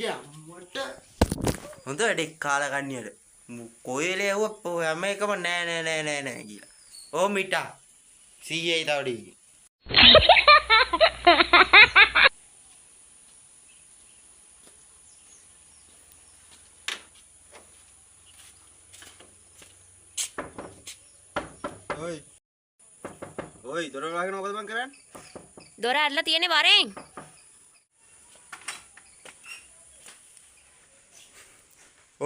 ගැම්මට හොඳ වැඩක් කාලා කන්නියට කොයිලේ ඇහුව හැම එකම නෑ කියලා. ඕ මිටා 100යි තව ඩිගි. ඔයි දොර වහගෙන මොකද මං කරන්නේ? දොර අරලා තියෙන්නේ වරෙන්.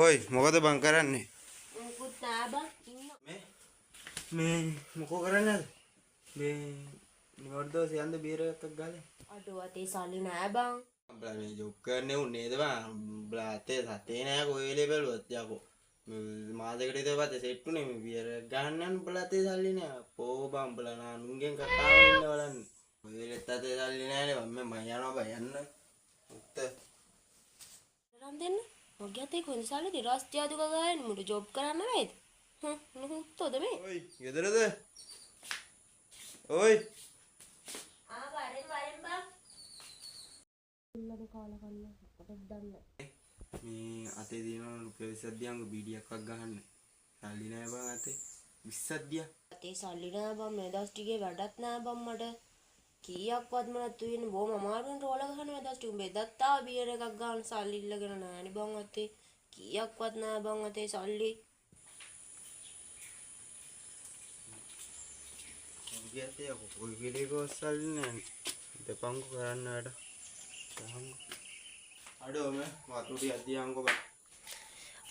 ඔයි මොකද බං කරන්නේ? මොකුත් නෑ බං ඉන්න. මේ මොකෝ කරන්නේද? මේ නිවර්දෝ සියන්ද බීර එකක් ගාලේ. අඩෝ අතේ සල්ලි නෑ බං. උඹලා මේ ජොබ් කරන්නේ උන්නේද බං? උඹලා අතේ සතේ නෑ කොයිලේ බැලුවත් යකෝ. මාසෙකට විතර පස්සේ සෙට් උනේ මේ බීර ගන්න යන උඹලා අතේ සල්ලි නෑ. පෝ බං උඹලා නානුන්ගෙන් කතා වෙන්න බලන්න. ඔයලෙත් අතේ සල්ලි නෑනේ බං මම යනවා බං යන්න. උත්ත රන් දෙන්න. මගේ අතේ කොහෙන්ද සල්ලි දිරස්තියාදු ගගාගෙන මුඩ ජොබ් කරන්න වේද? නුහුත්තෝද මේ? ඔයි ගෙදරද? ඔයි වරෙන් බං. උල්ලද කාලා කන්න අපට දන්න. මේ අතේ දිනන රුපියල් 20ක් දියංග බීඩියක් වක් ගහන්න. සල්ලි නෑ බං අතේ 20ක් දියා. අතේ සල්ලි නෑ බං මේ දවස් ටිකේ වැඩක් නෑ බං මට. කීයක්වත් මට තියෙන බොම අමාරුවෙන් රෝල ගහන මේ දවස් ටික උඹ එදත් ආව බියර් එකක් ගන්න සල්ලි ඉල්ලගෙන නෑනේ බං අතේ. කීයක්වත් නෑ බං අතේ සල්ලි. ගියතේ කොයි කෙලේ ගොස්සල්ලි නෑ. දෙපංගු කරන්න වැඩ. දහංගු. අඩෝ මේ වතුර ටිකක් දියංගෝ බං.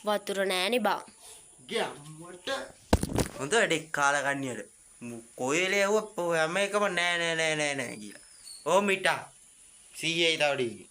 වතුර නෑනේ බං. ගැම්මට හොඳ වැඩක් කාලා කන්නියට කොයිලේ ඇහුව හැම එකම නෑ කියලා. ඕ මිටා 100යි තව ඩිගි.